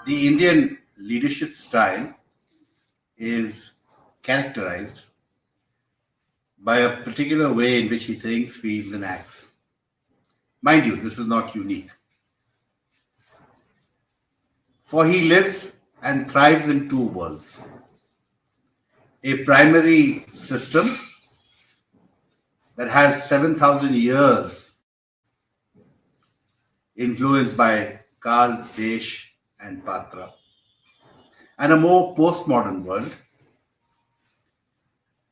The Indian leadership style is characterized by a particular way in which he thinks, feels, and acts. Mind you, this is not unique. For he lives and thrives in two worlds: a primary system that has 7,000 years influenced by Kal, Desh, and Patra, and a more postmodern world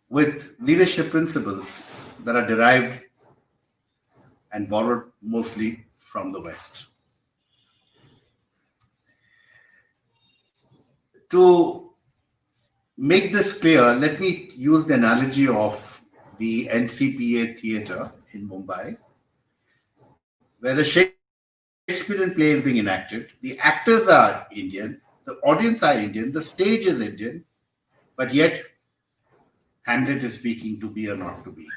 with leadership principles that are derived and borrowed mostly from the West. To make this clear, let me use the analogy of the NCPA theatre in Mumbai, where the Shakespearean play is being enacted. The actors are Indian, the audience are Indian, the stage is Indian, but yet Hamlet is speaking to be or not to be.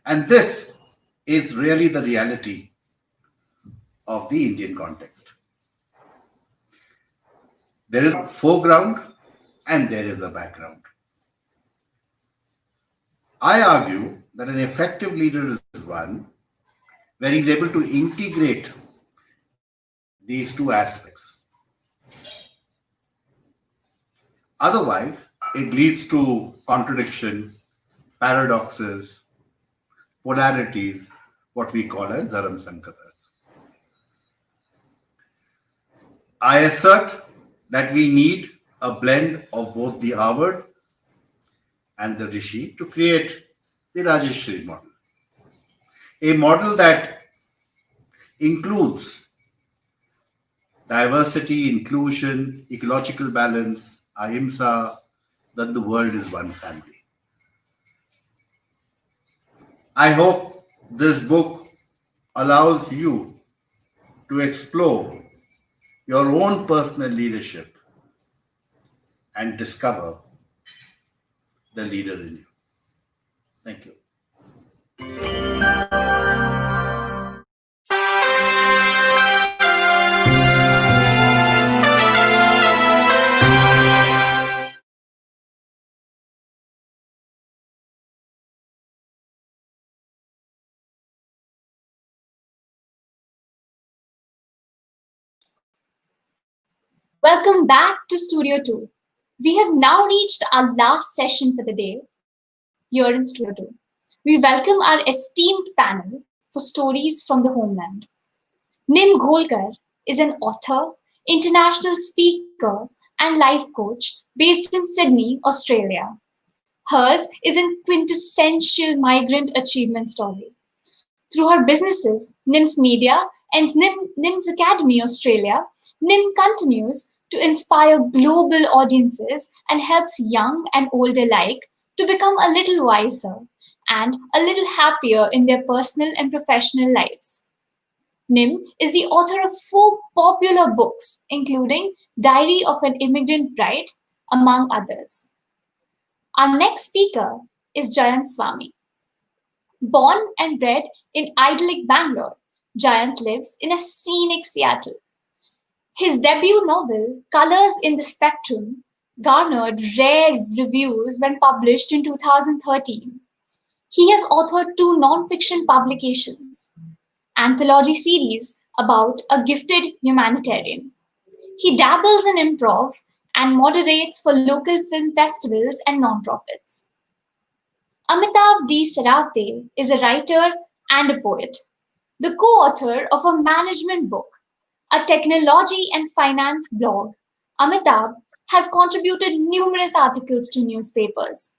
And this is really the reality of the Indian context. There is a foreground and there is a background. I argue that an effective leader is one where he's able to integrate these two aspects. Otherwise, it leads to contradiction, paradoxes, polarities, what we call as Dharam Sankatas. I assert that we need a blend of both the Avard and the Rishi to create the Rajeshri model. A model that includes diversity, inclusion, ecological balance, ahimsa, that the world is one family. I hope this book allows you to explore your own personal leadership and discover the leader in you. Thank you. Welcome back to Studio 2. We have now reached our last session for the day here in Studio 2. We welcome our esteemed panel for stories from the homeland. Nim Gholkar is an author, international speaker, and life coach based in Sydney, Australia. Hers is a quintessential migrant achievement story. Through her businesses, NIMS Media and NIMS Academy Australia, NIM continues to inspire global audiences and helps young and old alike to become a little wiser and a little happier in their personal and professional lives. Nim is the author of 4 popular books, including Diary of an Immigrant Bride, among others. Our next speaker is Jayant Swami. Born and bred in idyllic Bangalore, Jayant lives in a scenic Seattle. His debut novel, Colors in the Spectrum, garnered rare reviews when published in 2013. He has authored 2 non-fiction publications, anthology series about a gifted humanitarian. He dabbles in improv and moderates for local film festivals and nonprofits. Amitav D. Sarate is a writer and a poet, the co-author of a management book, a technology and finance blog. Amitav has contributed numerous articles to newspapers.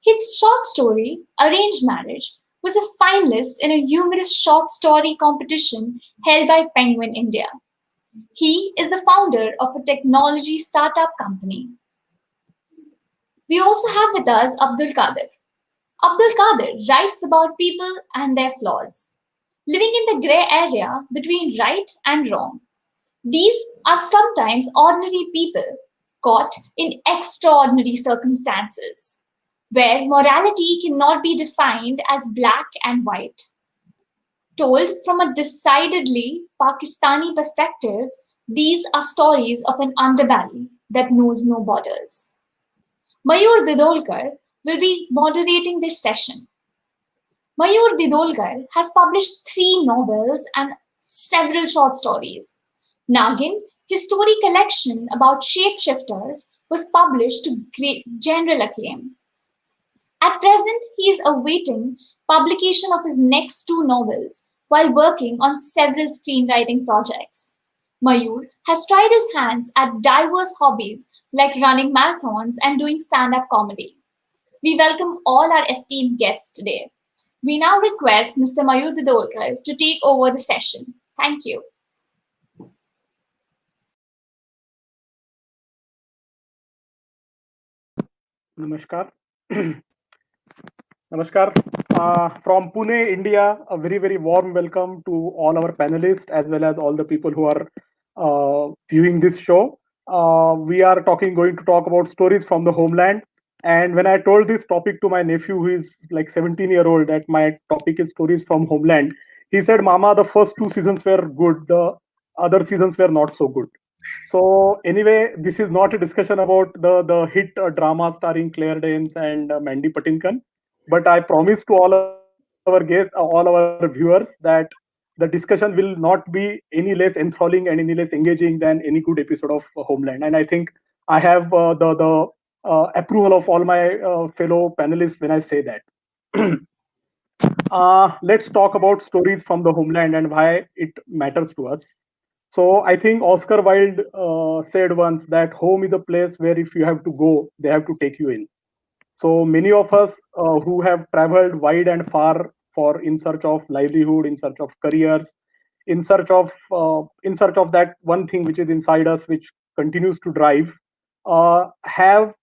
His short story, Arranged Marriage, was a finalist in a humorous short story competition held by Penguin India. He is the founder of a technology startup company. We also have with us Abdul Qadir. Abdul Qadir writes about people and their flaws, living in the grey area between right and wrong. These are sometimes ordinary people caught in extraordinary circumstances, where morality cannot be defined as black and white. Told from a decidedly Pakistani perspective, these are stories of an underbelly that knows no borders. Mayur Didolkar will be moderating this session. Mayur Didolkar has published three novels and several short stories. Nagin, his story collection about shapeshifters, was published to great general acclaim. At present, he is awaiting publication of his next two novels while working on several screenwriting projects. Mayur has tried his hands at diverse hobbies like running marathons and doing stand up comedy. We welcome all our esteemed guests today. We now request Mr. Mayur Didolkar to take over the session. Thank you. Namaskar. Namaskar. From Pune, India, a very, very warm welcome to all our panelists as well as all the people who are viewing this show. We are going to talk about stories from the homeland. And when I told this topic to my nephew, who is like 17-year-old, that my topic is stories from homeland, he said, Mama, the first two seasons were good, the other seasons were not so good. So anyway, this is not a discussion about the hit drama starring Claire Danes and Mandy Patinkin, but I promise to all our guests, all our viewers, that the discussion will not be any less enthralling and any less engaging than any good episode of Homeland. And I think I have the approval of all my fellow panelists when I say that. Let's talk about stories from the homeland and why it matters to us. So I think Oscar Wilde said once that home is a place where if you have to go, they have to take you in. So many of us who have traveled wide and far for in search of livelihood, in search of careers, in search of that one thing which is inside us, which continues to drive, have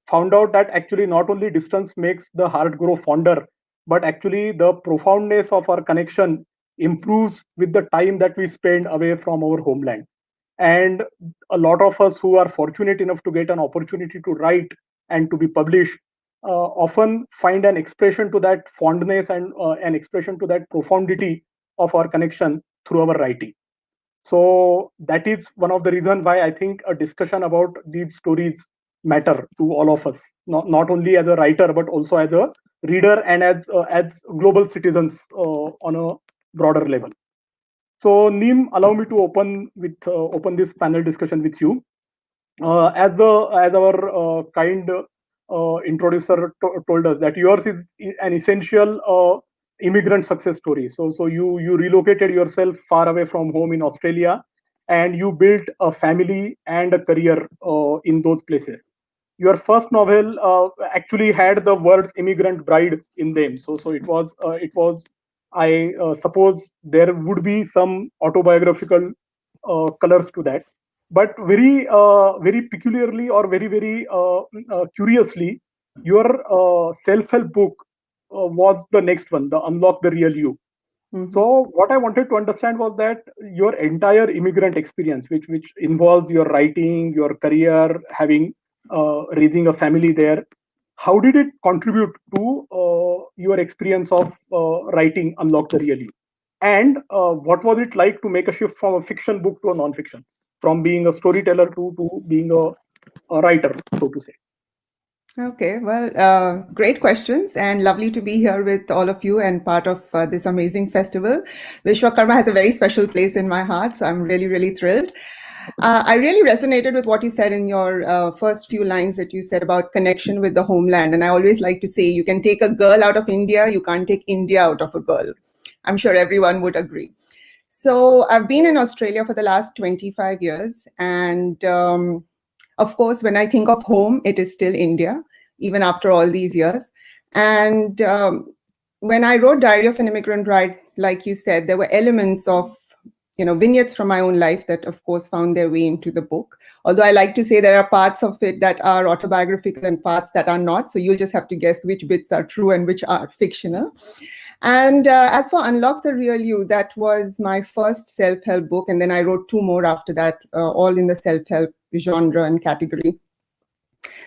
found out that actually not only distance makes the heart grow fonder, but actually the profoundness of our connection improves with the time that we spend away from our homeland. And a lot of us who are fortunate enough to get an opportunity to write and to be published often find an expression to that fondness and an expression to that profundity of our connection through our writing. So that is one of the reasons why I think a discussion about these stories matter to all of us, not only as a writer but also as a reader and as global citizens on a broader level. So Neem, allow me to open this panel discussion with you. As our kind introducer told us that yours is an essential immigrant success story. So you relocated yourself far away from home in Australia, and you built a family and a career in those places. Your first novel actually had the words "immigrant bride" in them. So it was. I suppose there would be some autobiographical colors to that, but very peculiarly or very curiously, your self-help book was the next one, the Unlock the Real You. So what I wanted to understand was that your entire immigrant experience, which involves your writing, your career, having raising a family there, how did it contribute to your experience of writing Unlock the Real You? And what was it like to make a shift from a fiction book to a non-fiction, from being a storyteller to being a writer, so to say? Okay, well, great questions and lovely to be here with all of you and part of this amazing festival. Vishwakarma has a very special place in my heart, so I'm really, really thrilled. I really resonated with what you said in your first few lines that you said about connection with the homeland. And I always like to say, you can take a girl out of India, you can't take India out of a girl. I'm sure everyone would agree. So I've been in Australia for the last 25 years. And of course, when I think of home, it is still India, even after all these years. And when I wrote Diary of an Immigrant Bride, like you said, there were elements of vignettes from my own life that, of course, found their way into the book. Although I like to say there are parts of it that are autobiographical and parts that are not. So you'll just have to guess which bits are true and which are fictional. And as for Unlock the Real You, that was my first self-help book. And then I wrote two more after that, all in the self-help genre and category.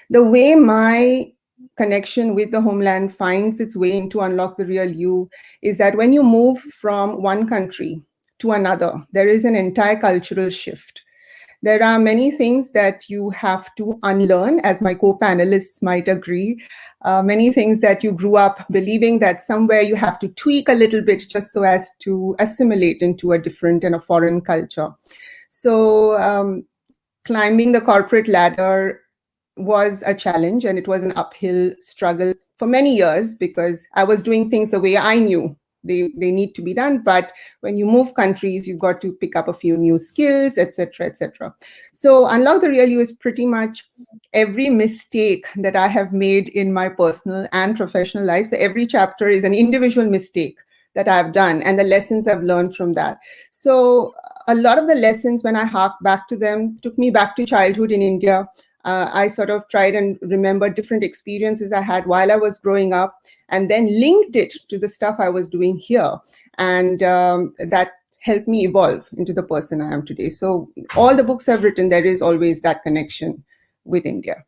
The way my connection with the homeland finds its way into Unlock the Real You is that when you move from one country to another, there is an entire cultural shift. There are many things that you have to unlearn, as my co-panelists might agree. Many things that you grew up believing that somewhere you have to tweak a little bit just so as to assimilate into a different and a foreign culture. So climbing the corporate ladder was a challenge, and it was an uphill struggle for many years because I was doing things the way I knew they need to be done. But when you move countries, you've got to pick up a few new skills, etc., etc. So Unlock the Real You is pretty much every mistake that I have made in my personal and professional life. So every chapter is an individual mistake that I've done and the lessons I've learned from that. So a lot of the lessons, when I hark back to them, took me back to childhood in India. I sort of tried and remembered different experiences I had while I was growing up, and then linked it to the stuff I was doing here. And that helped me evolve into the person I am today. So all the books I've written, there is always that connection with India.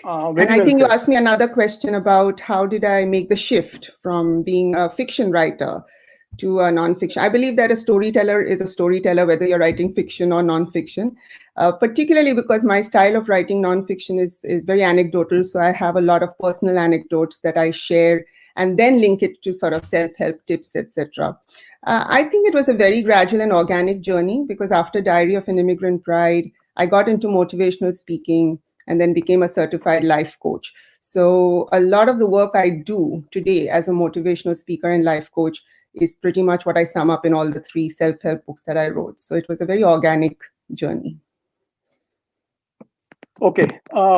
And I think you asked me another question about how did I make the shift from being a fiction writer to a nonfiction. I believe that a storyteller is a storyteller, whether you're writing fiction or nonfiction, particularly because my style of writing nonfiction is very anecdotal. So I have a lot of personal anecdotes that I share and then link it to sort of self-help tips, etc. I think it was a very gradual and organic journey because after Diary of an Immigrant Bride, I got into motivational speaking and then became a certified life coach. So a lot of the work I do today as a motivational speaker and life coach is pretty much what I sum up in all the 3 self-help books that I wrote. So it was a very organic journey. Okay,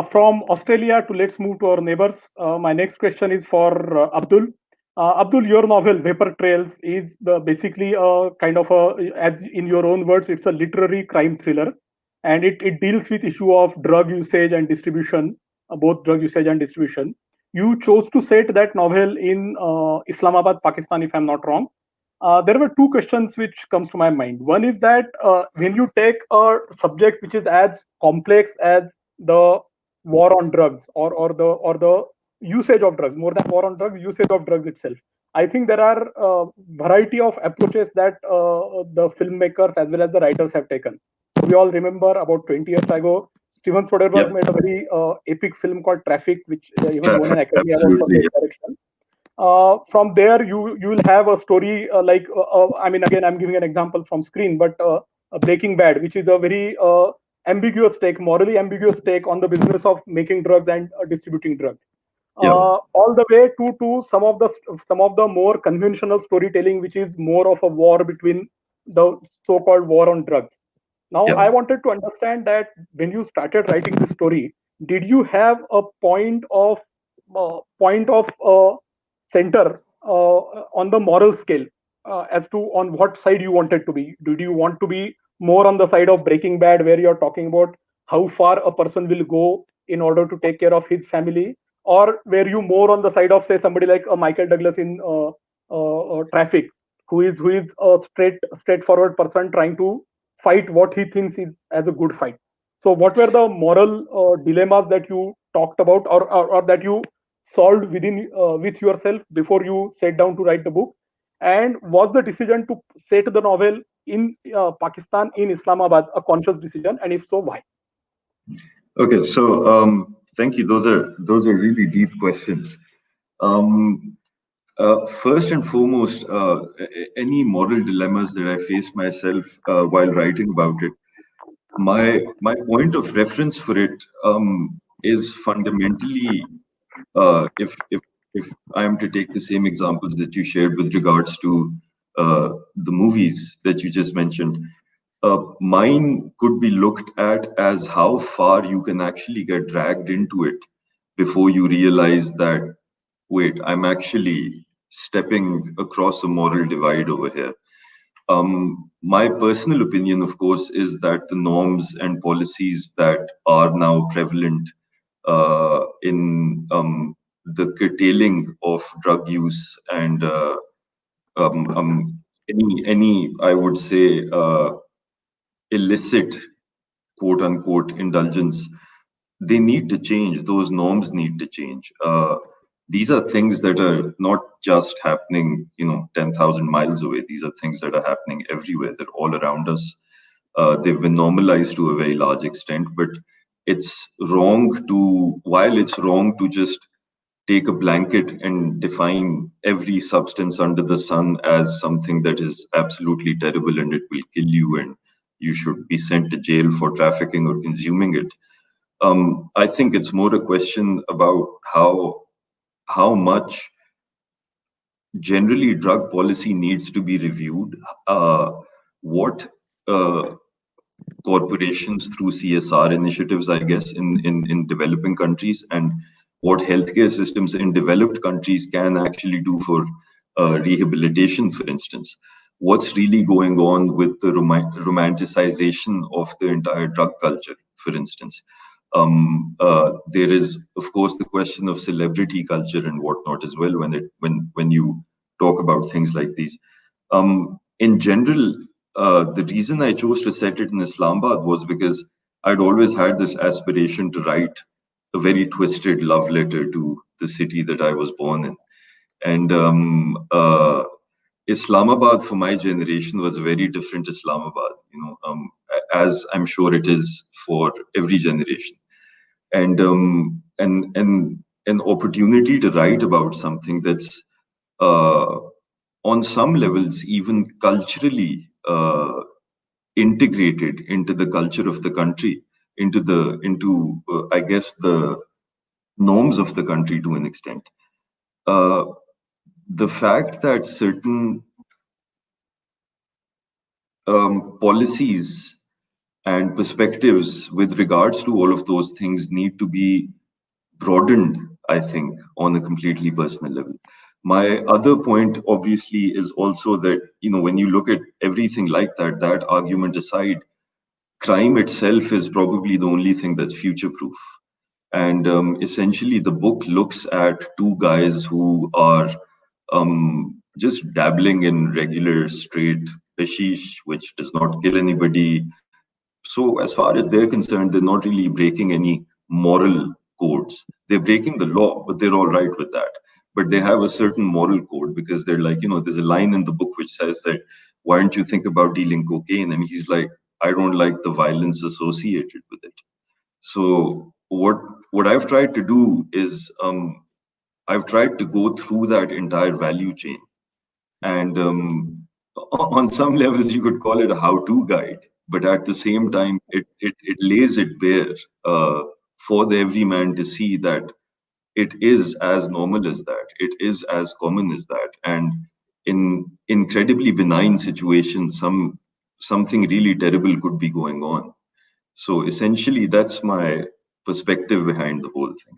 from Australia to let's move to our neighbors. My next question is for Abdul. Abdul, your novel Vapor Trails is basically a kind of as in your own words, it's a literary crime thriller, and it deals with issue of drug usage and distribution, both drug usage and distribution. You chose to set that novel in Islamabad, Pakistan, if I'm not wrong. There were 2 questions which comes to my mind. One is that when you take a subject which is as complex as the war on drugs or the usage of drugs, more than war on drugs, usage of drugs itself, I think there are a variety of approaches that the filmmakers as well as the writers have taken. So we all remember about 20 years ago, Steven Soderbergh made a very epic film called Traffic, which even won an Academy Award for the direction. From there, you will have a story I mean, again, I'm giving an example from screen, but Breaking Bad, which is a very ambiguous take, morally ambiguous take on the business of making drugs and distributing drugs. All the way to some of the more conventional storytelling, which is more of a war between the so-called war on drugs. Now, I wanted to understand that when you started writing this story, did you have a point of center on the moral scale as to on what side you wanted to be? Did you want to be more on the side of Breaking Bad, where you're talking about how far a person will go in order to take care of his family, or were you more on the side of, say, somebody like Michael Douglas in Traffic, who is a straightforward person trying to fight what he thinks is as a good fight? So what were the moral dilemmas that you talked about or that you solved within with yourself before you sat down to write the book? And was the decision to set the novel in Pakistan, in Islamabad, a conscious decision? And if so, why? Okay, so thank you. Those are really deep questions. First and foremost, any moral dilemmas that I face myself while writing about it, my point of reference for it is fundamentally, if I am to take the same examples that you shared with regards to the movies that you just mentioned, mine could be looked at as how far you can actually get dragged into it before you realize that wait, I'm actually stepping across a moral divide over here. My personal opinion, of course, is that the norms and policies that are now prevalent in the curtailing of drug use and any, I would say, illicit quote unquote indulgence, they need to change. Those norms need to change. These are things that are not just happening, 10,000 miles away. These are things that are happening everywhere. They're all around us. They've been normalized to a very large extent, but while it's wrong to just take a blanket and define every substance under the sun as something that is absolutely terrible and it will kill you and you should be sent to jail for trafficking or consuming it. I think it's more a question about how much generally drug policy needs to be reviewed, what corporations through CSR initiatives, I guess, in developing countries, and what healthcare systems in developed countries can actually do for rehabilitation, for instance. What's really going on with the romanticization of the entire drug culture, for instance? There is, of course, the question of celebrity culture and whatnot as well when you talk about things like these. In general, the reason I chose to set it in Islamabad was because I'd always had this aspiration to write a very twisted love letter to the city that I was born in. And Islamabad for my generation was a very different Islamabad, as I'm sure it is for every generation. And an opportunity to write about something that's on some levels even culturally integrated into the culture of the country, into I guess the norms of the country to an extent. The fact that certain policies and perspectives with regards to all of those things need to be broadened, I think, on a completely personal level. My other point, obviously, is also that, when you look at everything like that, that argument aside, crime itself is probably the only thing that's future proof. And essentially, the book looks at two guys who are just dabbling in regular straight hashish, which does not kill anybody. So, as far as they're concerned, they're not really breaking any moral codes. They're breaking the law, but they're all right with that. But they have a certain moral code because they're like, there's a line in the book which says that, why don't you think about dealing cocaine? And he's like, I don't like the violence associated with it. So what I've tried to do is I've tried to go through that entire value chain. And on some levels, you could call it a how-to guide, but at the same time, it lays it bare for the everyman to see that it is as normal as that, it is as common as that, and in incredibly benign situations, something really terrible could be going on. So essentially, that's my perspective behind the whole thing.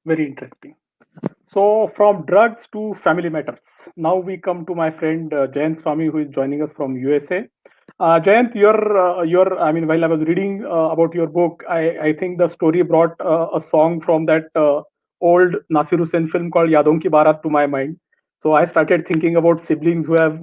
Very interesting. So, from drugs to family matters. Now we come to my friend Jayant Swami, who is joining us from USA. Jayant, I mean, while I was reading about your book, I think the story brought a song from that old Nasir Hussain film called Yadon Ki Barat to my mind. So I started thinking about siblings who have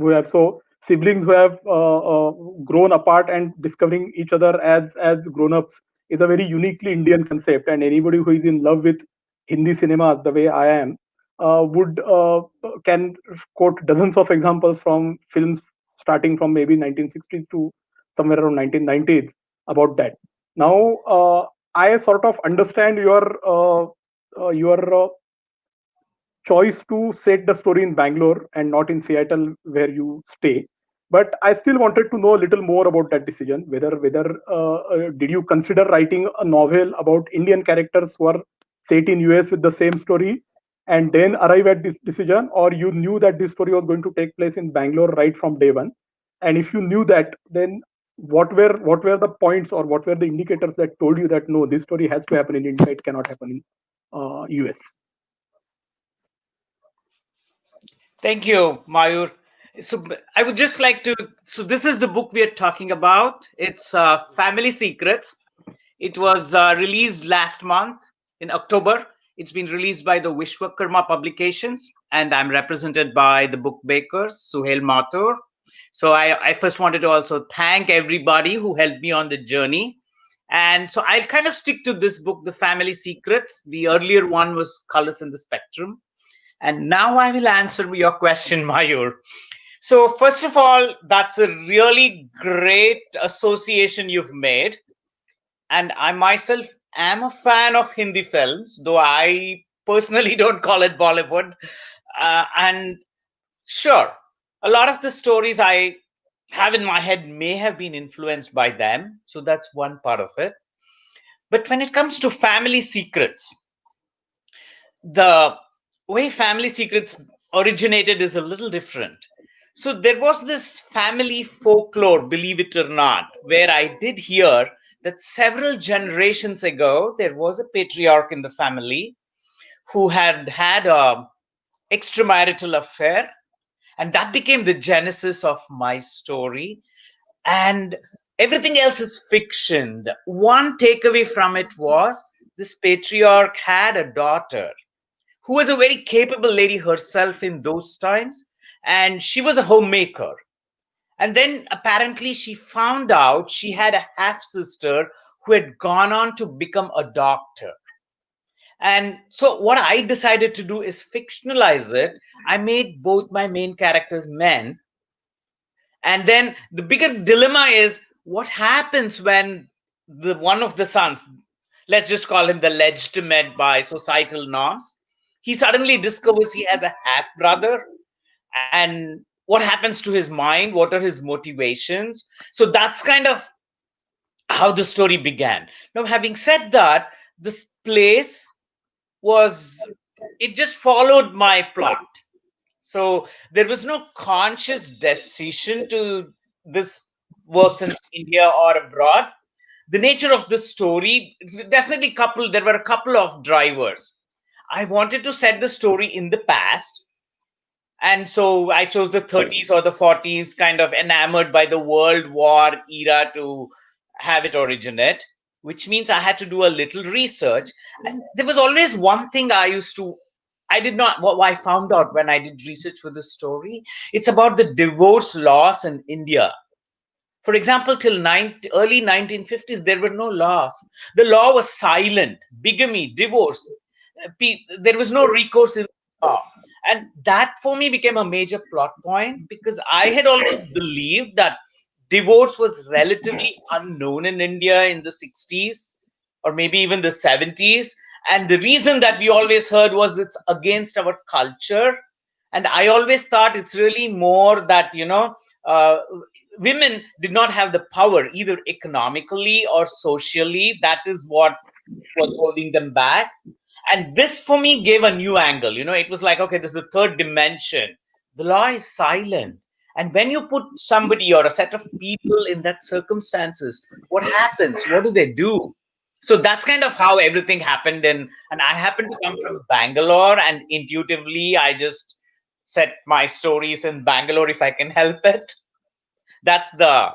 grown apart and discovering each other as grown-ups is a very uniquely Indian concept. And anybody who is in love with Hindi cinema the way I am would can quote dozens of examples from films starting from maybe 1960s to somewhere around 1990s about that. Now, I sort of understand your choice to set the story in Bangalore and not in Seattle where you stay. But I still wanted to know a little more about that decision. Whether did you consider writing a novel about Indian characters who are set in US with the same story, and then arrive at this decision, or you knew that this story was going to take place in Bangalore right from day one? And if you knew that, then what were the points or what were the indicators that told you that no, this story has to happen in India, it cannot happen in US? Thank you, Mayur. So I would just like to. So this is the book we are talking about. It's Family Secrets. It was released last month in October. It's been released by the Vishwakarma Publications, and I'm represented by the book bakers, Suhail Mathur. So I first wanted to also thank everybody who helped me on the journey. And so I'll kind of stick to this book, The Family Secrets. The earlier one was Colors in the Spectrum. And now I will answer your question, Mayur. So, first of all, that's a really great association you've made. And I myself am a fan of Hindi films, though I personally don't call it Bollywood. And sure, a lot of the stories I have in my head may have been influenced by them. So, that's one part of it. But when it comes to family secrets, the way family secrets originated is a little different. So there was this family folklore, believe it or not, where I did hear that several generations ago there was a patriarch in the family who had had a extramarital affair, and that became the genesis of my story. And everything else is fiction. The one takeaway from it was this patriarch had a daughter who was a very capable lady herself in those times, and she was a homemaker. And then apparently she found out she had a half sister who had gone on to become a doctor. And so what I decided to do is fictionalize it. I made both my main characters men. And then the bigger dilemma is what happens when the one of the sons, let's just call him the legitimate by societal norms, he suddenly discovers he has a half brother, and what happens to his mind, what are his motivations. So that's kind of how the story began. Now, having said that, this place was, it just followed my plot. So there was no conscious decision to this works in India or abroad. The nature of the story definitely coupled, there were a couple of drivers. I wanted to set the story in the past, and so I chose the 30s or the 40s, kind of enamored by the World War era to have it originate, which means I had to do a little research. And there was always one thing I did not, what I found out when I did research for the story. It's about the divorce laws in India. For example, till early 1950s, there were no laws. The law was silent. Bigamy, divorce, there was no recourse in law. And that for me became a major plot point because I had always believed that divorce was relatively unknown in India in the 60s or maybe even the 70s. And the reason that we always heard was it's against our culture. And I always thought it's really more that, uh, women did not have the power either economically or socially. That is what was holding them back. And this for me gave a new angle. It was like, okay, this is the third dimension. The law is silent. And when you put somebody or a set of people in that circumstances, what happens? What do they do? So that's kind of how everything happened. And I happen to come from Bangalore, and intuitively, I just set my stories in Bangalore if I can help it. That's the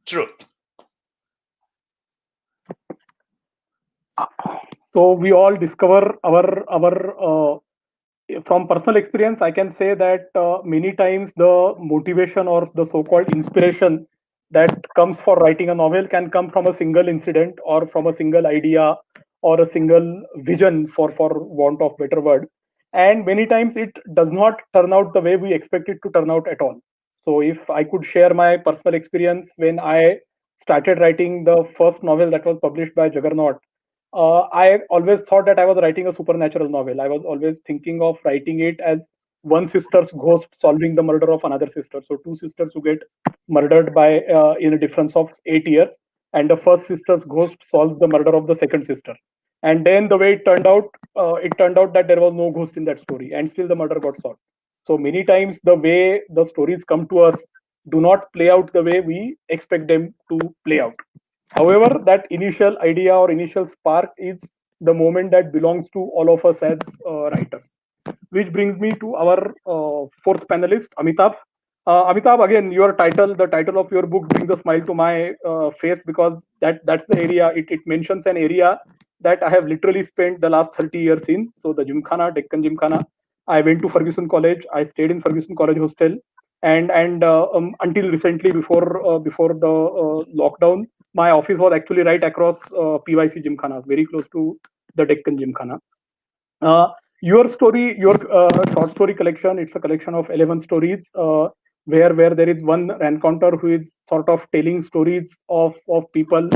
truth. So we all discover our from personal experience. I can say that many times the motivation or the so-called inspiration that comes for writing a novel can come from a single incident or from a single idea or a single vision, for want of better word. And many times it does not turn out the way we expect it to turn out at all. So if I could share my personal experience, when I started writing the first novel that was published by Juggernaut, I always thought that I was writing a supernatural novel. I was always thinking of writing it as one sister's ghost solving the murder of another sister. So two sisters who get murdered by in a difference of 8 years, and the first sister's ghost solves the murder of the second sister. And then the way it turned out that there was no ghost in that story, and still the murder got solved. So many times the way the stories come to us do not play out the way we expect them to play out. However, that initial idea or initial spark is the moment that belongs to all of us as writers. which brings me to our fourth panelist, Amitabh. Amitabh, again, the title of your book brings a smile to my face, because that's the area. It mentions an area that I have literally spent the last 30 years in. So the Gymkhana, Deccan Gymkhana. I went to Ferguson College. I stayed in Ferguson College hostel, and until recently, before the lockdown, my office was actually right across PYC Gymkhana, very close to the Deccan Gymkhana. Uh, your story, your short story collection, it's a collection of 11 stories, where there is one encounter who is sort of telling stories of people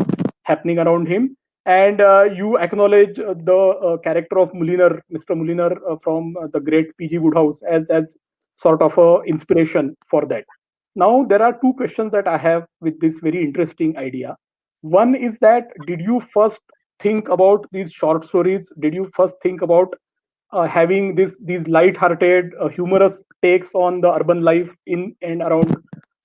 happening around him. And you acknowledge the character of Mulliner, Mr. Mulliner, from the great P.G. Woodhouse, as sort of a inspiration for that. Now, there are two questions that I have with this very interesting idea. One is that, did you first think about these short stories? Did you first think about having these light-hearted, humorous takes on the urban life in and around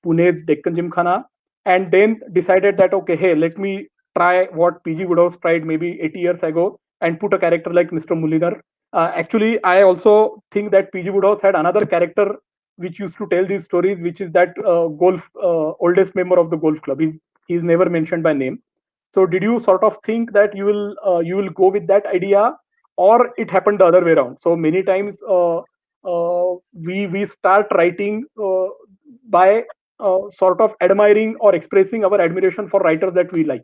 Pune's Deccan Gymkhana, and then decided that, okay, hey, let me try what PG Woodhouse tried maybe 80 years ago and put a character like Mr. Mulliner? Actually, I also think that PG Woodhouse had another character which used to tell these stories, which is that golf oldest member of the golf club. He's never mentioned by name. So, did you sort of think that you will go with that idea, or it happened the other way around? So many times we start writing by sort of admiring or expressing our admiration for writers that we like.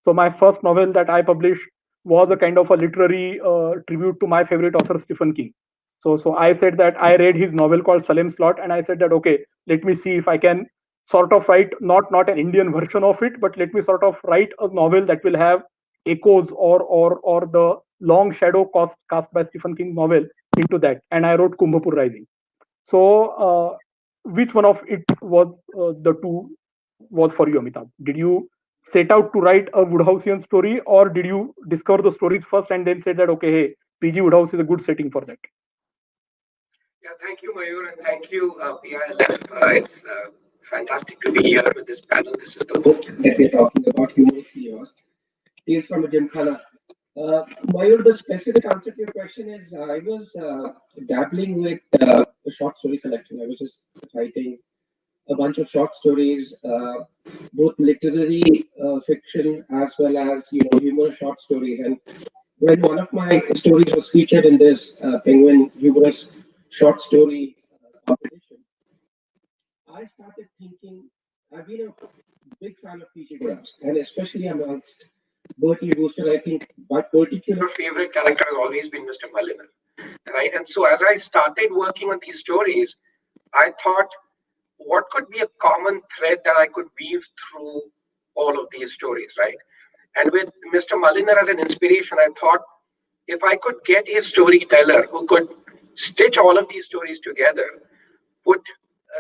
So my first novel that I published was a kind of a literary tribute to my favorite author, Stephen King. So I said that I read his novel called Salem Slot, and I said that, okay, let me see if I can sort of write not an Indian version of it, but let me sort of write a novel that will have echoes or the long shadow cast by Stephen King's novel into that. And I wrote Kumbhapur Rising. So which one of it was the two was for you, Amitabh? Did you set out to write a Woodhouseian story, or did you discover the stories first and then say that, okay, hey, PG Woodhouse is a good setting for that? Yeah, thank you, Mayur, and thank you, PILF. It's fantastic to be here with this panel. This is the book that we're talking about, Humorously Yours, Tales from a Gymkhana. Mayur, the specific answer to your question is I was dabbling with a short story collection. I was just writing a bunch of short stories, both literary fiction as well as humorous short stories. And when one of my stories was featured in this Penguin humorous short story competition, I started thinking. I've been a big fan of PG Woodhouse, and especially amongst Bertie Wooster, I think my particular favorite character has always been Mr. Mulliner, right? And so as I started working on these stories, I thought, what could be a common thread that I could weave through all of these stories, right? And with Mr. Mulliner as an inspiration, I thought, if I could get a storyteller who could stitch all of these stories together, put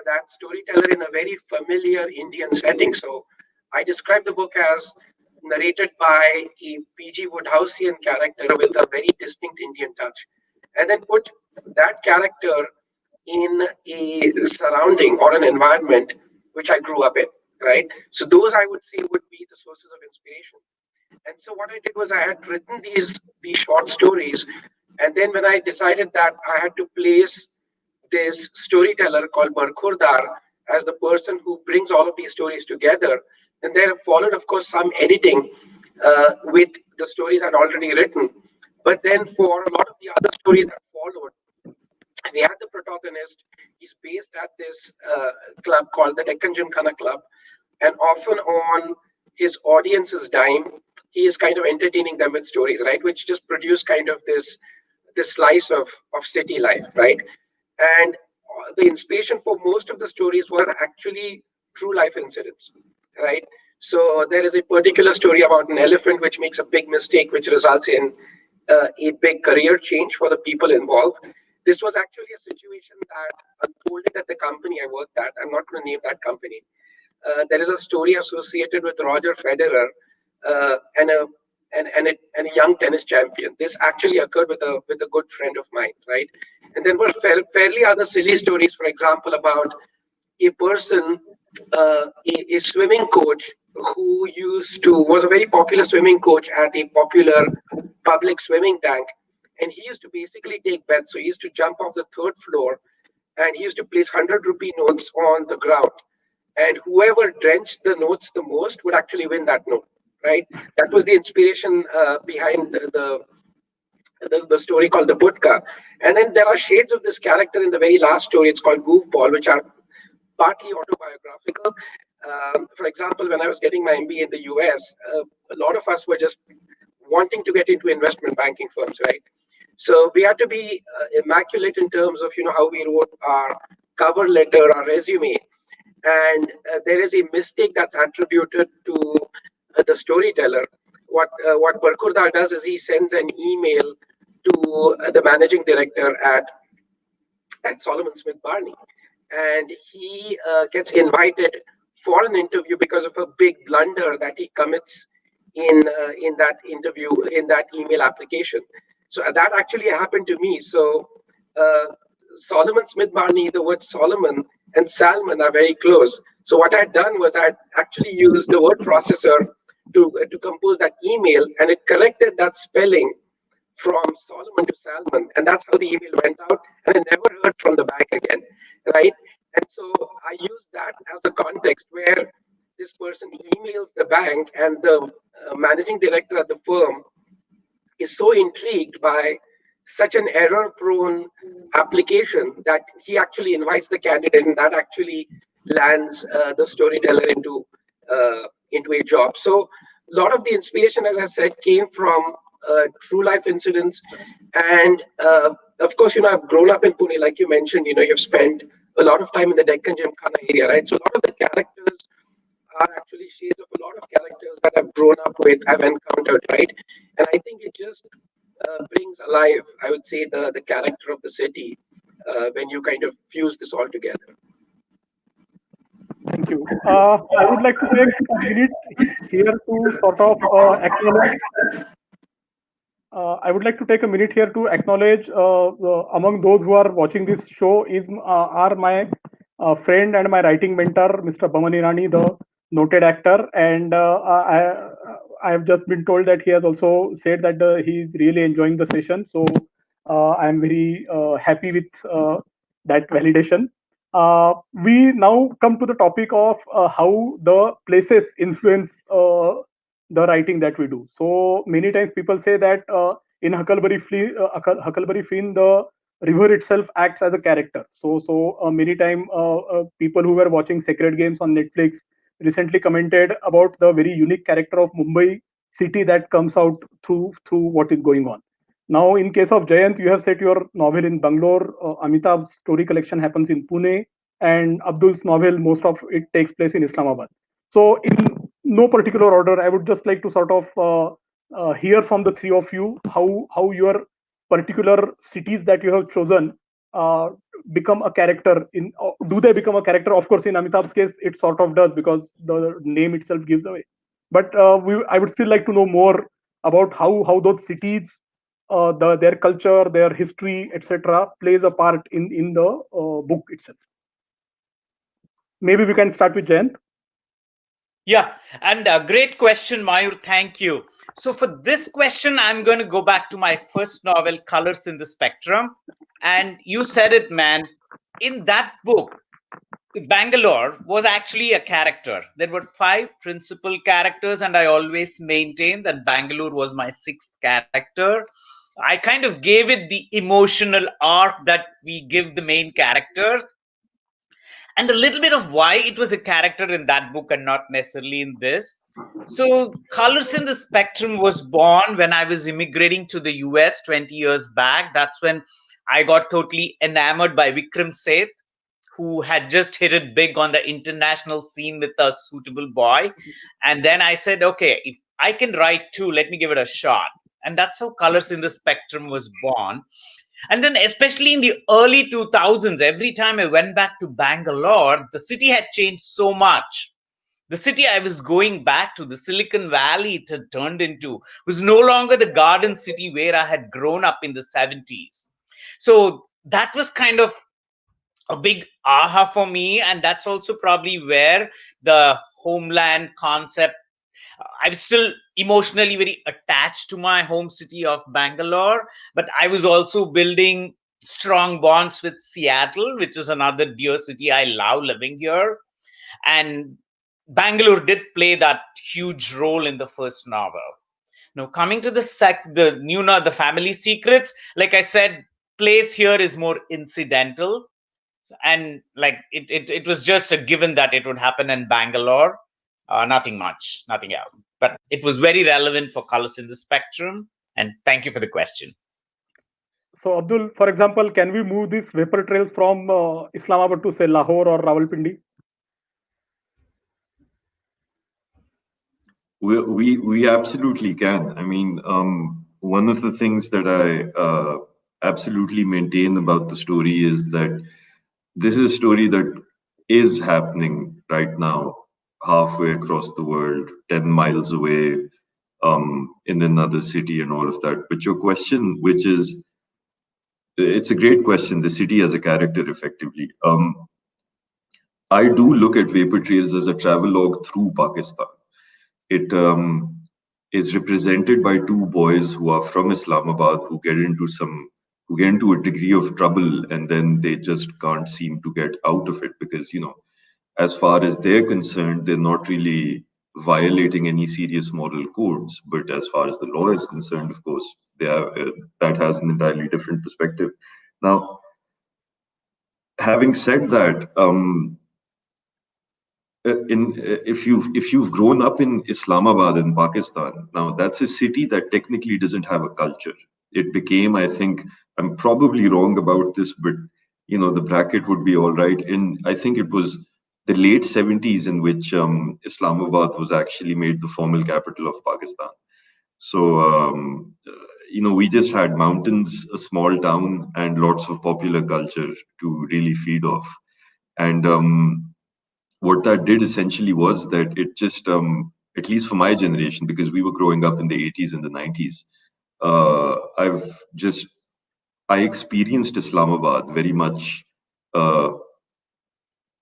that storyteller in a very familiar Indian setting. So I describe the book as narrated by a P.G. Woodhouseian character with a very distinct Indian touch, and then put that character in a surrounding or an environment which I grew up in, right? So those, I would say, would be the sources of inspiration. And so what I did was I had written these short stories, and then when I decided that I had to place this storyteller called Barkhurdar as the person who brings all of these stories together, and there followed, of course, some editing with the stories I'd already written. But then for a lot of the other stories that followed, we had the protagonist. He's based at this club called the Deccan Gymkhana Club, and often on his audience's dime, he is kind of entertaining them with stories, right? Which just produce kind of this slice of city life, right? And the inspiration for most of the stories were actually true life incidents, right? So there is a particular story about an elephant which makes a big mistake, which results in a big career change for the people involved. This was actually a situation that unfolded at the company I worked at. I'm not going to name that company. There is a story associated with Roger Federer and a young tennis champion. This actually occurred with a good friend of mine, right? And then were fairly other silly stories, for example, about a person, a swimming coach who was a very popular swimming coach at a popular public swimming tank. and he used to basically take bets. So he used to jump off the third floor, and he used to place 100 rupee notes on the ground, and whoever drenched the notes the most would actually win that note, right? That was the inspiration behind the story called the Budka. And then there are shades of this character in the very last story. It's called Goofball, which are partly autobiographical. For example, when I was getting my MBA in the US, a lot of us were just wanting to get into investment banking firms, right? So we had to be immaculate in terms of how we wrote our cover letter, our resume, and there is a mistake that's attributed to the storyteller. What Barkurda does is he sends an email to the managing director at Solomon Smith Barney, and he gets invited for an interview because of a big blunder that he commits in that interview, in that email application. So that actually happened to me. So uh, Solomon Smith Barney, the word Solomon and Salmon are very close. So what I'd done was I'd actually used the word processor to compose that email, and it corrected that spelling from Solomon to Salmon, and that's how the email went out, and I never heard from the bank again, right? And so I used that as a context where this person emails the bank, and the managing director at the firm is so intrigued by such an error-prone application that he actually invites the candidate, and that actually lands the storyteller into a job. So a lot of the inspiration, as I said, came from true life incidents, and of course, I've grown up in Pune, like you mentioned. You've spent a lot of time in the Deccan Gymkhana area, right? So a lot of the characters are actually shades of a lot of characters that I've grown up with, I've encountered, right? And I think it just brings alive, I would say, the character of the city when you kind of fuse this all together. Thank you. I would like to take a minute here to sort of acknowledge. I would like to take a minute here to acknowledge among those who are watching this show are my friend and my writing mentor, Mr. Baman Irani, the noted actor, and I have just been told that he has also said that he is really enjoying the session. So I am very happy with that validation. We now come to the topic of how the places influence the writing that we do. So many times people say that in Huckleberry Finn, the river itself acts as a character. So many time people who were watching Sacred Games on Netflix recently commented about the very unique character of Mumbai city that comes out through what is going on. Now, in case of Jayant, you have set your novel in Bangalore. Amitabh's story collection happens in Pune, and Abdul's novel, most of it takes place in Islamabad. So, in no particular order, I would just like to sort of hear from the three of you how your particular cities that you have chosen become a character in. Do they become a character? Of course, in Amitabh's case, it sort of does because the name itself gives away. But I would still like to know more about how those cities, their culture, their history, etc., plays a part in the book itself. Maybe we can start with Jayant. Yeah, and a great question, Mayur. Thank you. So for this question, I'm going to go back to my first novel, Colors in the Spectrum. And you said it, man. In that book, Bangalore was actually a character. There were 5 principal characters, and I always maintained that Bangalore was my 6th character. I kind of gave it the emotional arc that we give the main characters, and a little bit of why it was a character in that book and not necessarily in this. So, Colors in the Spectrum was born when I was immigrating to the US 20 years back. That's when I got totally enamored by Vikram Seth, who had just hit it big on the international scene with A Suitable Boy. And then I said, okay, if I can write too, let me give it a shot. And that's how Colors in the Spectrum was born. And then, especially in the early 2000s, every time I went back to Bangalore, the city had changed so much. The city I was going back to, the Silicon Valley it had turned into, was no longer the garden city where I had grown up in the 70s. So that was kind of a big aha for me. And that's also probably where the Homeland concept I was still emotionally very attached to my home city of Bangalore, but I was also building strong bonds with Seattle, which is another dear city. I love living here. And Bangalore did play that huge role in the first novel. Now, coming to the family secrets, like I said, place here is more incidental, and like it was just a given that it would happen in Bangalore. Nothing much, nothing else. But it was very relevant for Colors in the Spectrum. And thank you for the question. So, Abdul, for example, can we move these vapor trails from Islamabad to say Lahore or Rawalpindi? We absolutely can. I mean, one of the things that I absolutely maintain about the story is that this is a story that is happening right now, halfway across the world, 10 miles away, in another city and all of that. But your question, which is, it's a great question, the city as a character, effectively. I do look at Vapor Trails as a travelogue through Pakistan. It is represented by two boys who are from Islamabad who get into a degree of trouble, and then they just can't seem to get out of it because, as far as they're concerned, they're not really violating any serious moral codes. But as far as the law is concerned, of course, that has an entirely different perspective. Now, having said that, if you've grown up in Islamabad in Pakistan, now that's a city that technically doesn't have a culture. It became, I think, I'm probably wrong about this, but the bracket would be all right. And I think it was the late 70s in which Islamabad was actually made the formal capital of Pakistan. So we just had mountains, a small town, and lots of popular culture to really feed off. And what that did essentially was that it just, at least for my generation, because we were growing up in the 80s and the 90s, I experienced Islamabad very much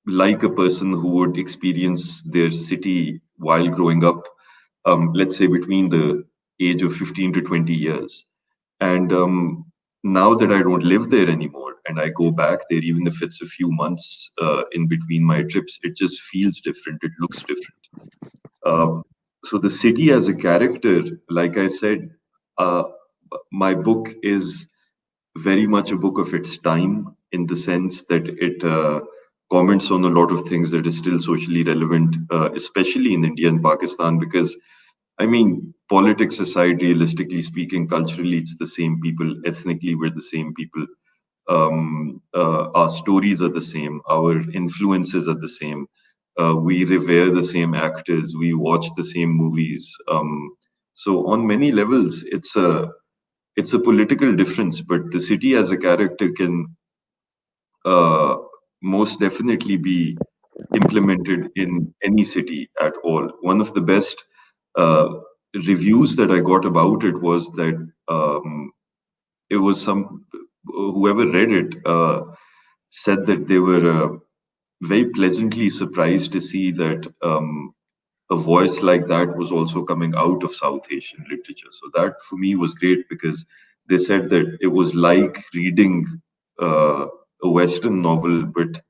like a person who would experience their city while growing up, let's say between the age of 15 to 20 years. And now that I don't live there anymore and I go back there, even if it's a few months in between my trips, it just feels different. It looks different. So the city as a character, like I said, my book is very much a book of its time in the sense that it comments on a lot of things that is still socially relevant, especially in India and Pakistan, because I mean, politics aside, realistically speaking, culturally, it's the same people. Ethnically, we're the same people. Our stories are the same. Our influences are the same. We revere the same actors. We watch the same movies. So on many levels, it's a political difference. But the city as a character can most definitely be implemented in any city at all. One of the best reviews that I got about it was that it was whoever read it said that they were very pleasantly surprised to see that a voice like that was also coming out of South Asian literature. So that for me was great because they said that it was like reading a Western novel but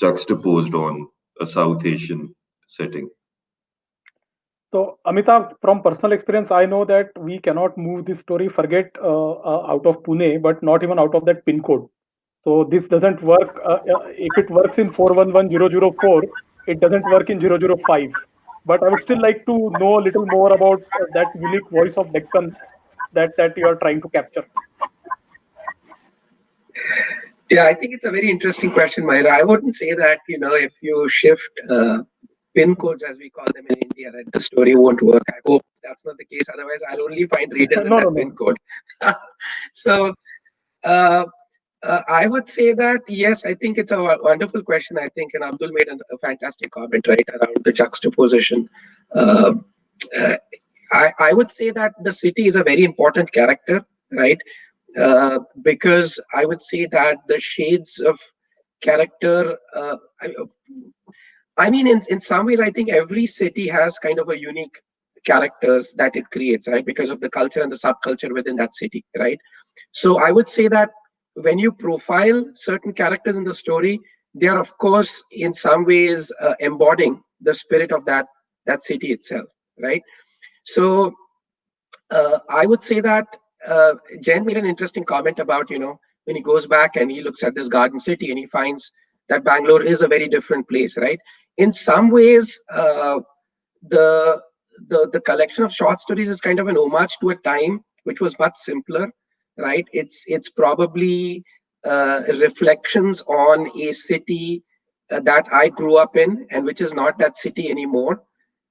juxtaposed on a South Asian setting. So, Amitabh, from personal experience, I know that we cannot move this story, forget out of Pune, but not even out of that pin code. So this doesn't work. If it works in 411004, it doesn't work in 005. But I would still like to know a little more about that unique voice of Deccan that you are trying to capture. Yeah, I think it's a very interesting question, Myra. I wouldn't say that, if you shift pin codes, as we call them in India, that the story won't work. I hope that's not the case. Otherwise, I'll only find readers in No, that no, no. pin code. So I would say that, yes, I think it's a wonderful question. I think, and Abdul made a fantastic comment, right, around the juxtaposition. Uh, uh, I would say that the city is a very important character, right? Because I would say that the shades of character, I mean, in some ways, I think every city has kind of a unique characters that it creates, right? Because of the culture and the subculture within that city, right? So I would say that when you profile certain characters in the story, they are of course in some ways embodying the spirit of that city itself, right? So I would say that Jen made an interesting comment about, when he goes back and he looks at this garden city and he finds that Bangalore is a very different place, right? In some ways, the the collection of short stories is kind of an homage to a time which was much simpler, right? It's probably reflections on a city that I grew up in and which is not that city anymore.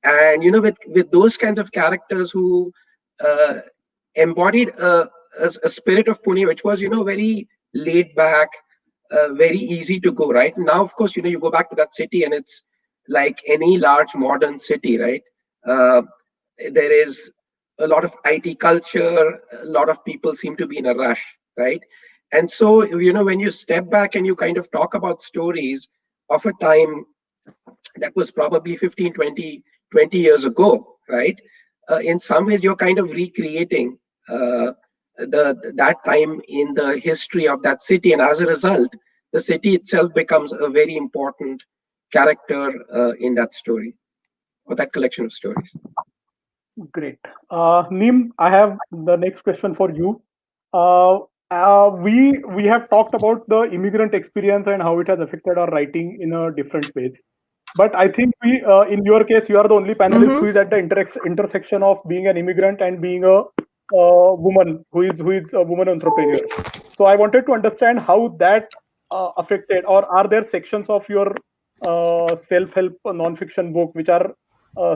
And with those kinds of characters who uh, embodied a spirit of Pune, which was very laid back, very easy to go. Right now, of course, you go back to that city and it's like any large modern city, right? Uh, there is a lot of IT culture. A lot of people seem to be in a rush, right? And so when you step back and you kind of talk about stories of a time that was probably 15, 20 years ago, right? In some ways, you're kind of recreating that time in the history of that city. And as a result, the city itself becomes a very important character in that story or that collection of stories. Great. Neem, I have the next question for you. We have talked about the immigrant experience and how it has affected our writing in a different ways. But I think in your case, you are the only panelist who is at the intersection of being an immigrant and being a woman who is a woman entrepreneur. So I wanted to understand how that affected, or are there sections of your self-help non-fiction book which are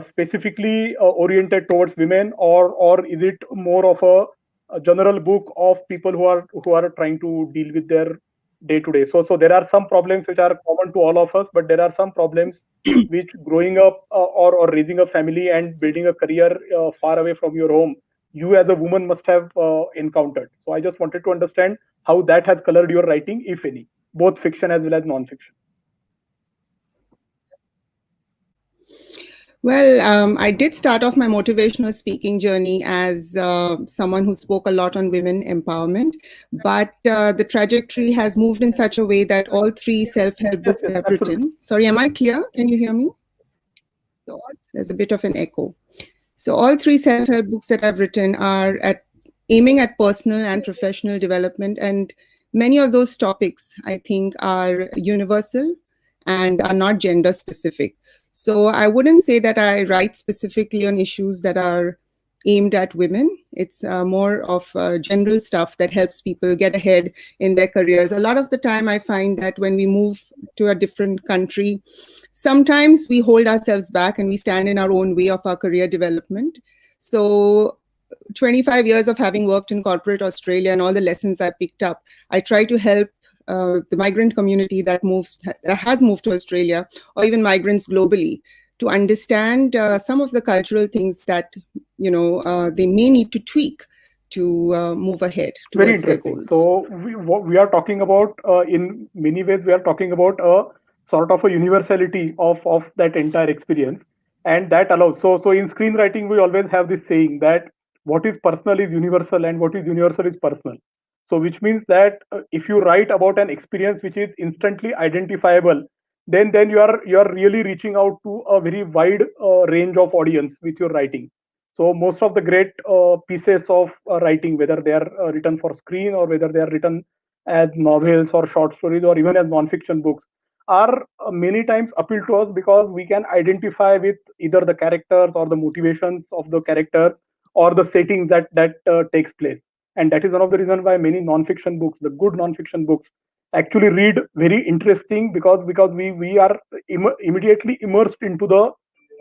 specifically oriented towards women, or is it more of a general book of people who are trying to deal with their day to day? So there are some problems which are common to all of us, but there are some problems which growing up or raising a family and building a career far away from your home, you as a woman must have encountered. So I just wanted to understand how that has colored your writing, if any, both fiction as well as non-fiction. Well, I did start off my motivational speaking journey as someone who spoke a lot on women empowerment, but the trajectory has moved in such a way that all three self-help books Yes, that I've absolutely. written. Sorry, am I clear? Can you hear me? There's a bit of an echo. So all three self-help books that I've written are aiming at personal and professional development, and many of those topics I think are universal and are not gender specific. So I wouldn't say that I write specifically on issues that are aimed at women. It's more of general stuff that helps people get ahead in their careers. A lot of the time I find that when we move to a different country, sometimes we hold ourselves back and we stand in our own way of our career development. So 25 years of having worked in corporate Australia and all the lessons I picked up, I try to help the migrant community that has moved to Australia, or even migrants globally, to understand some of the cultural things that they may need to tweak to move ahead Very towards their interesting. goals. So what we are talking about, in many ways, we are talking about a sort of a universality of that entire experience, and that allows. So in screenwriting, we always have this saying that what is personal is universal, and what is universal is personal. So which means that if you write about an experience which is instantly identifiable, then you are really reaching out to a very wide range of audience with your writing. So most of the great pieces of writing, whether they are written for screen or whether they are written as novels or short stories or even as non-fiction books, are many times appeal to us because we can identify with either the characters or the motivations of the characters or the settings that takes place. And that is one of the reasons why many non-fiction books, the good non-fiction books, actually read very interesting, because we are immediately immersed into the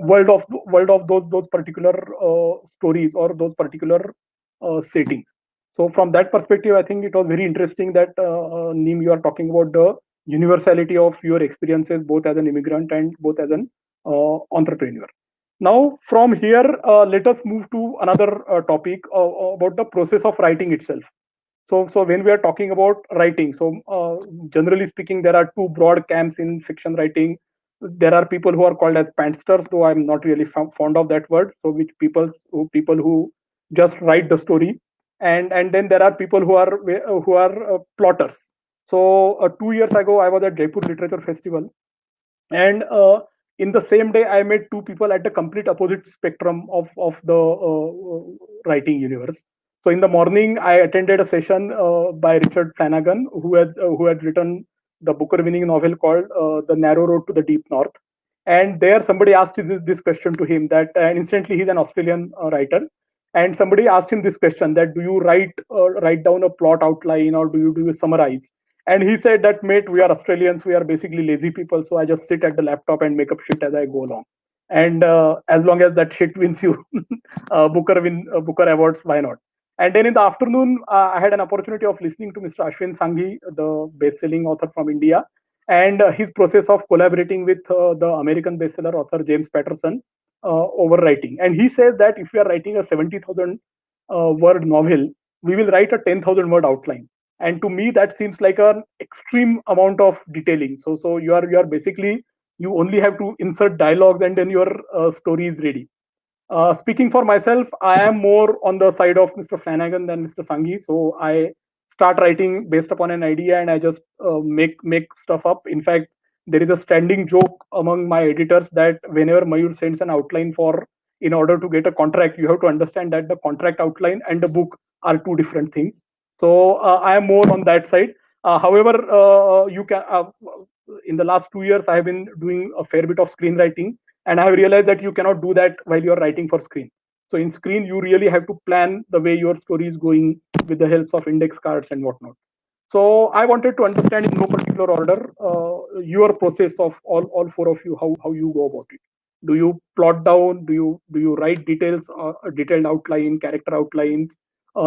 world of those particular stories or those particular settings. So from that perspective, I think it was very interesting that Neem, you are talking about the universality of your experiences both as an immigrant and both as an entrepreneur. Now from here, let us move to another topic about the process of writing itself. So when we are talking about writing, so generally speaking, there are two broad camps in fiction writing. There are people who are called as pantsters, though I'm not really fond of that word. So which people who just write the story, and then there are people who are plotters. So 2 years ago, I was at Jaipur Literature Festival, and in the same day I met two people at the complete opposite spectrum of the writing universe. So in the morning I attended a session by Richard Flanagan, who had written the Booker winning novel called The Narrow Road to the Deep North. And there somebody asked this question to him, that and instantly he's an Australian writer, and somebody asked him this question, that do you write down a plot outline, or do you summarize? And he said that, mate, we are Australians, we are basically lazy people, so I just sit at the laptop and make up shit as I go along. And as long as that shit wins you Booker awards, why not? And then in the afternoon, I had an opportunity of listening to Mr. Ashwin Sanghi, the best-selling author from India, and his process of collaborating with the American bestseller author James Patterson over writing. And he says that if we are writing a 70,000 word novel, we will write a 10,000 word outline. And to me, that seems like an extreme amount of detailing. So you are basically, you only have to insert dialogues, and then your story is ready. Speaking for myself, I am more on the side of Mr. Flanagan than Mr. Sanghi. So I start writing based upon an idea, and I just make stuff up. In fact, there is a standing joke among my editors that whenever Mayur sends an outline in order to get a contract, you have to understand that the contract outline and the book are two different things. So I am more on that side. However, you can in the last 2 years, I have been doing a fair bit of screenwriting, and I have realized that you cannot do that while you are writing for screen. So in screen, you really have to plan the way your story is going with the help of index cards and whatnot. So I wanted to understand in no particular order your process of all four of you, how you go about it. Do you plot down? Do you write details, a detailed outline, character outlines?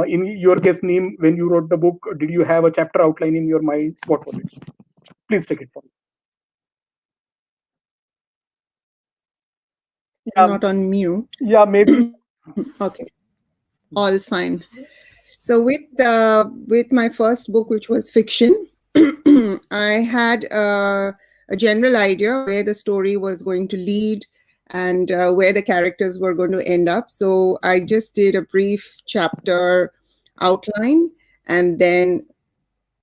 In your case, Neem, when you wrote the book, did you have a chapter outline in your mind? What was it? Please take it from me. You're not on mute. Yeah, maybe. Okay, all is fine. So with my first book, which was fiction, I had a general idea where the story was going to lead and where the characters were going to end up. So I just did a brief chapter outline and then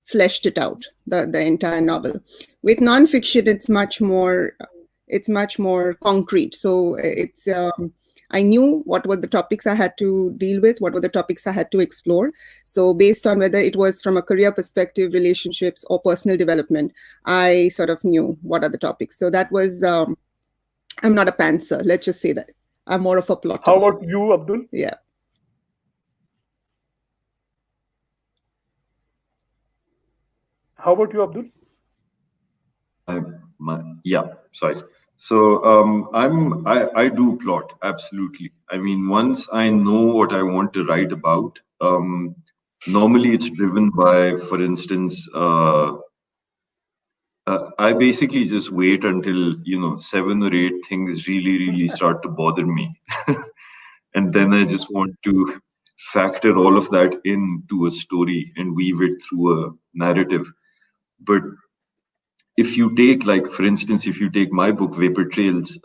fleshed it out, the entire novel. With nonfiction, it's much more concrete. So I knew what were the topics I had to deal with, what were the topics I had to explore. So based on whether it was from a career perspective, relationships, or personal development, I sort of knew what are the topics. So that was, I'm not a pantser, let's just say that. I'm more of a plotter. How about you, Abdul? Yeah. How about you, Abdul? Yeah, sorry. So I do plot, absolutely. I mean, once I know what I want to write about, normally it's driven by, for instance, I basically just wait until 7 or 8 things really start to bother me, and then I just want to factor all of that into a story and weave it through a narrative. But if you take, like, for instance, if you take my book Vapor Trails,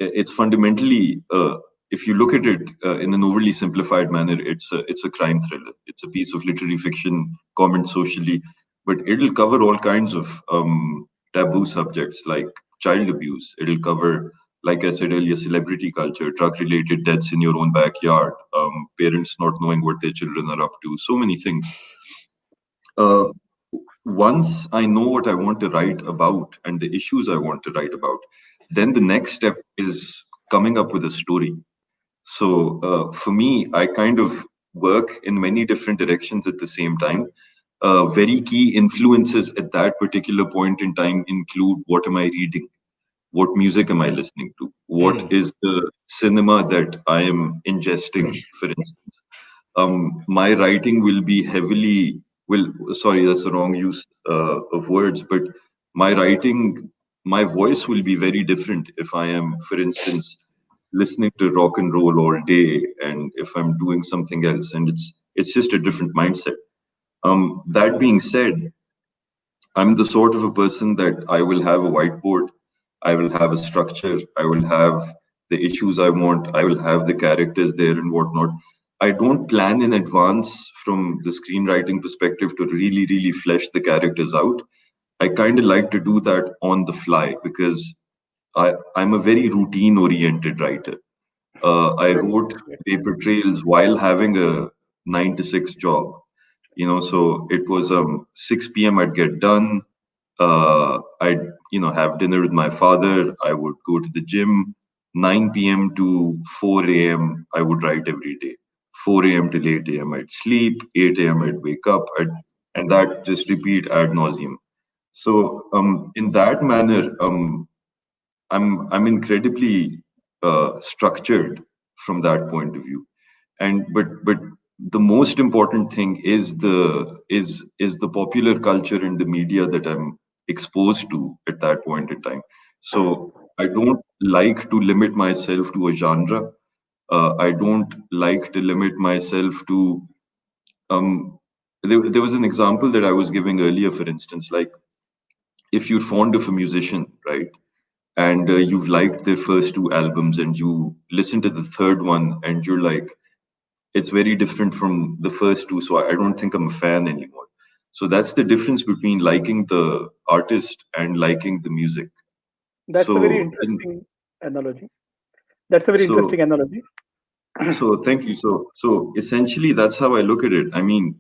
it's fundamentally, if you look at it in an overly simplified manner, it's a crime thriller. It's a piece of literary fiction, comment socially, but it'll cover all kinds of taboo subjects like child abuse. It'll cover, like I said earlier, celebrity culture, drug-related deaths in your own backyard, parents not knowing what their children are up to, so many things. Once I know what I want to write about and the issues I want to write about, then the next step is coming up with a story. So for me, I kind of work in many different directions at the same time. Very key influences at that particular point in time include, what am I reading? What music am I listening to? What is the cinema that I am ingesting, for instance? My writing will be heavily, sorry, that's the wrong use of words, but my voice will be very different if I am, for instance, listening to rock and roll all day, and if I'm doing something else, and it's just a different mindset. That being said, I'm the sort of a person that I will have a whiteboard. I will have a structure. I will have the issues I want. I will have the characters there and whatnot. I don't plan in advance from the screenwriting perspective to really, really flesh the characters out. I kind of like to do that on the fly because I'm a very routine oriented writer. I wrote paper trails while having a 9 to 6 job, so it was 6 p.m. I'd get done. I'd have dinner with my father. I would go to the gym. 9 p.m. to 4 a.m. I would write every day. 4 a.m. till 8 a.m. I'd sleep. 8 a.m. I'd wake up. And that just repeat ad nauseum. So in that manner, I'm incredibly structured from that point of view. And but the most important thing is the popular culture and the media that I'm exposed to at that point in time. So I don't like to limit myself to a genre. I don't like to limit myself to there was an example that I was giving earlier, for instance, like if you're fond of a musician, right? And you've liked their first two albums and you listen to the third one and you're like, it's very different from the first two, so I don't think I'm a fan anymore. So that's the difference between liking the artist and liking the music. That's a very So interesting analogy. That's a very so interesting analogy. so thank you. So essentially that's how I look at it. I mean,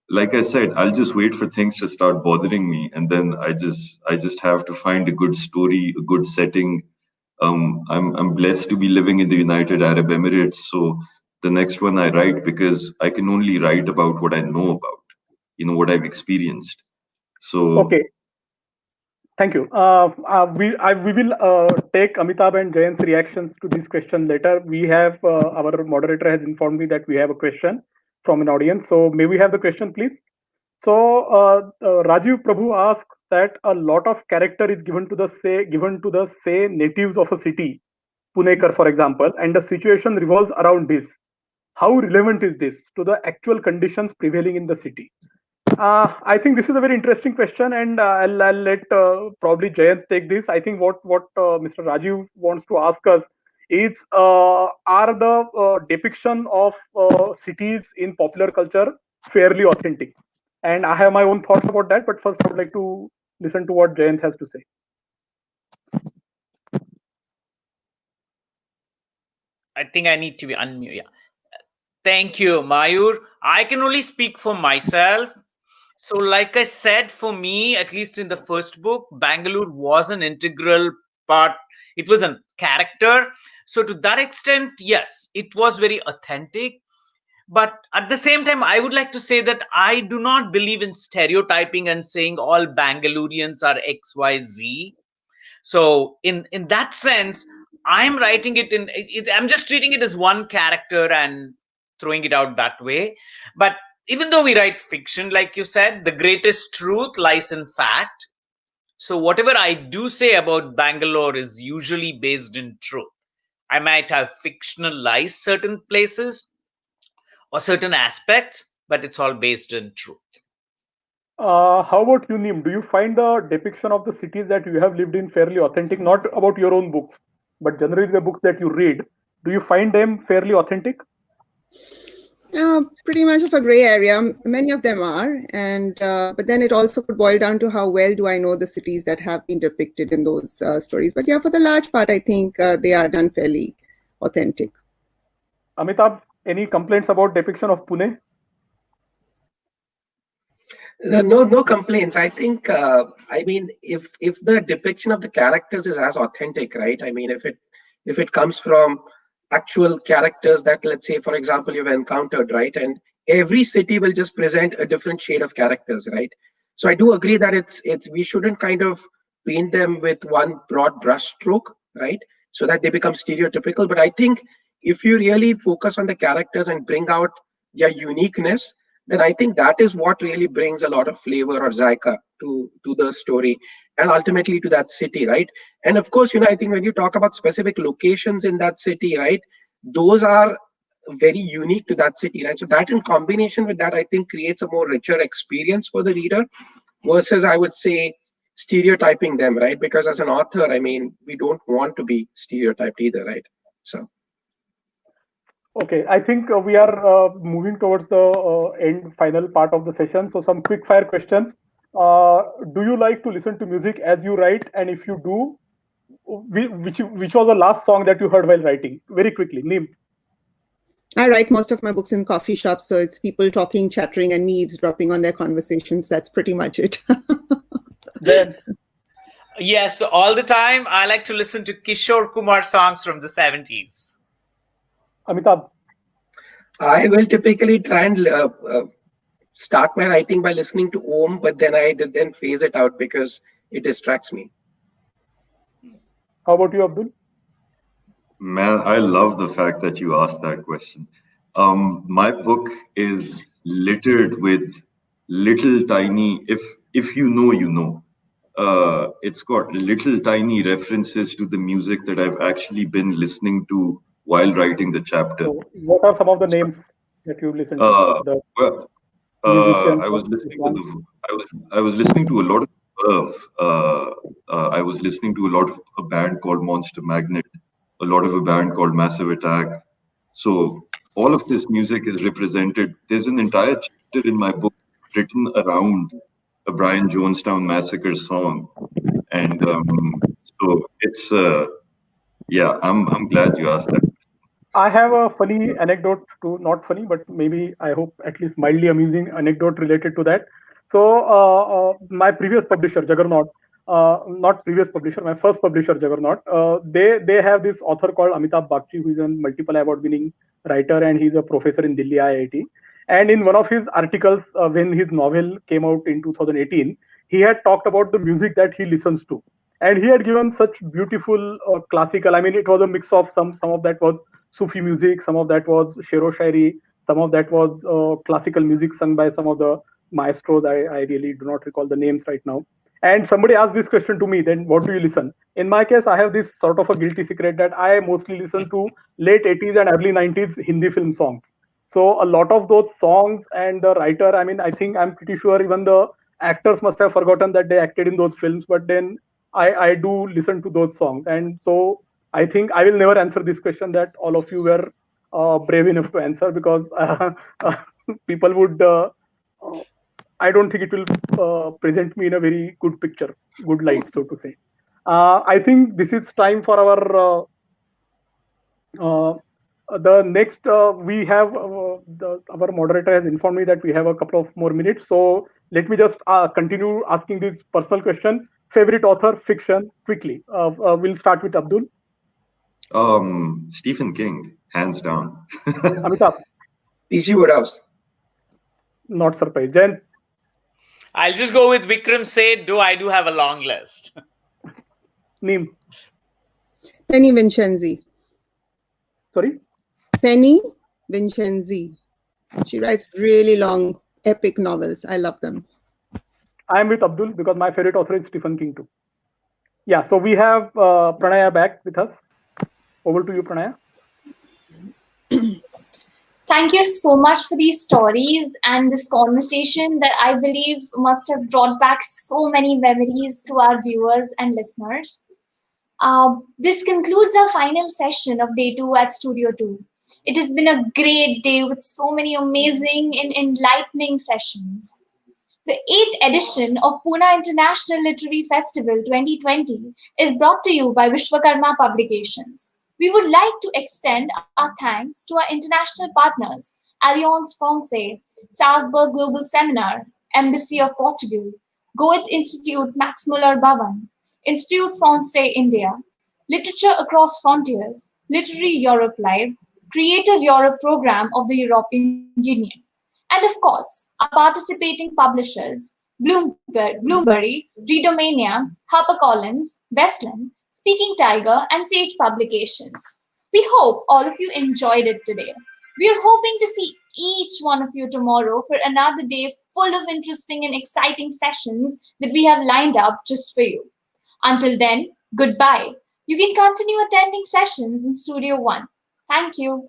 like I said, I'll just wait for things to start bothering me, and then I just have to find a good story, a good setting. I'm blessed to be living in the United Arab Emirates, so the next one I write, because I can only write about what I know about, what I've experienced. So Okay, thank you. We will take Amitabh and Jayant's reactions to this question later. We have our moderator has informed me that we have a question from an audience. So may we have the question, please? So Rajiv Prabhu asked that a lot of character is given to the natives of a city, Punekar, for example, and the situation revolves around this. How relevant is this to the actual conditions prevailing in the city? I think this is a very interesting question, and I'll let probably Jayant take this. I think what Mr. Rajiv wants to ask us is, are the depiction of cities in popular culture fairly authentic? And I have my own thoughts about that, but first I would like to listen to what Jayant has to say. I think I need to be unmute. Yeah. Thank you, Mayur. I can only speak for myself. So, like I said, for me, at least in the first book, Bangalore was an integral part. It was a character. So, to that extent, yes, it was very authentic. But at the same time, I would like to say that I do not believe in stereotyping and saying all Bangaloreans are XYZ. So in that sense, I'm writing it I'm just treating it as one character and throwing it out that way. But even though we write fiction, like you said, the greatest truth lies in fact. So whatever I do say about Bangalore is usually based in truth. I might have fictionalized certain places or certain aspects, but it's all based in truth. How about you, Neem? Do you find the depiction of the cities that you have lived in fairly authentic? Not about your own books, but generally the books that you read. Do you find them fairly authentic? Pretty much of a gray area. Many of them are, and but then it also could boil down to how well do I know the cities that have been depicted in those stories. But yeah, for the large part, I think they are done fairly authentic. Amitabh, any complaints about depiction of Pune? No complaints. I think, I mean, if the depiction of the characters is as authentic, right? I mean, if it comes from actual characters that, let's say, for example, you've encountered, right? And every city will just present a different shade of characters, right? So I do agree that it's we shouldn't kind of paint them with one broad brush stroke, right? So that they become stereotypical. But I think if you really focus on the characters and bring out their uniqueness, then I think that is what really brings a lot of flavor or zaika to the story and ultimately to that city, right? And of course, I think when you talk about specific locations in that city, right, those are very unique to that city, right? So that in combination with that, I think creates a more richer experience for the reader versus, I would say, stereotyping them, right? Because as an author, I mean, we don't want to be stereotyped either, right? So Okay, I think we are moving towards the end final part of the session. So some quick fire questions. Do you like to listen to music as you write? And if you do, which was the last song that you heard while writing? Very quickly, name. I write most of my books in coffee shops, so it's people talking, chattering, and me eavesdropping on their conversations. That's pretty much it. Then Yes, all the time. I like to listen to Kishore Kumar songs from the 70s. Amitabh. I will typically try and start my writing by listening to Om, but then I then phase it out because it distracts me. How about you, Abdul? Man, I love the fact that you asked that question. My book is littered with little tiny, if you know, you know. It's got little tiny references to the music that I've actually been listening to while writing the chapter. So, what are some of the names that you listen to? The Well, musicians I was or the listening to songs? I was listening to a lot of I was listening to a lot of a band called Monster Magnet, a lot of a band called Massive Attack. So all of this music is represented. There's an entire chapter in my book written around a Brian Jonestown Massacre song, and so it's yeah. I'm glad you asked that. I have a funny anecdote to not funny, but maybe I hope at least mildly amusing anecdote related to that. So, my previous publisher, Juggernaut, not previous publisher, my first publisher, Juggernaut, they have this author called Amitabh Bagchi, who is a multiple award-winning writer, and he's a professor in Delhi IIT. And in one of his articles, when his novel came out in 2018, he had talked about the music that he listens to, and he had given such beautiful classical. I mean, it was a mix of some of that was Sufi music, some of that was Shero Shairi, some of that was classical music sung by some of the maestros. I really do not recall the names right now. And somebody asked this question to me, then what do you listen? In my case, I have this sort of a guilty secret that I mostly listen to late 80s and early 90s Hindi film songs. So a lot of those songs and the writer, I mean, I think I'm pretty sure even the actors must have forgotten that they acted in those films, but then I do listen to those songs. And so I think I will never answer this question that all of you were brave enough to answer, because people would. I don't think it will present me in a very good picture, good light, so to say. I think this is time for our the next. We have our moderator has informed me that we have a couple of more minutes, so let me just continue asking this personal question. Favorite author, fiction, quickly. We'll start with Abdul. Stephen King, hands down. Amitabh. P.G. Woodhouse. Not surprised. Jen. I'll just go with Vikram said, though I do have a long list. Neem. Penny Vincenzi. Sorry? Penny Vincenzi. She writes really long, epic novels. I love them. I'm with Abdul because my favorite author is Stephen King too. Yeah, so we have Pranaya back with us. Over to you, Pranaya. Thank you so much for these stories and this conversation that I believe must have brought back so many memories to our viewers and listeners. This concludes our final session of day 2 at Studio 2. It has been a great day with so many amazing and enlightening sessions. The 8th edition of Pune International Literary Festival 2020 is brought to you by Vishwakarma Publications. We would like to extend our thanks to our international partners, Alliance Francaise, Salzburg Global Seminar, Embassy of Portugal, Goethe Institute Max Muller Bhavan, Institute Francais India, Literature Across Frontiers, Literary Europe Live, Creative Europe Program of the European Union, and of course, our participating publishers, Bloomsbury, Readomania, HarperCollins, Westland, Speaking Tiger, and Sage Publications. We hope all of you enjoyed it today. We are hoping to see each one of you tomorrow for another day full of interesting and exciting sessions that we have lined up just for you. Until then, goodbye. You can continue attending sessions in Studio 1. Thank you.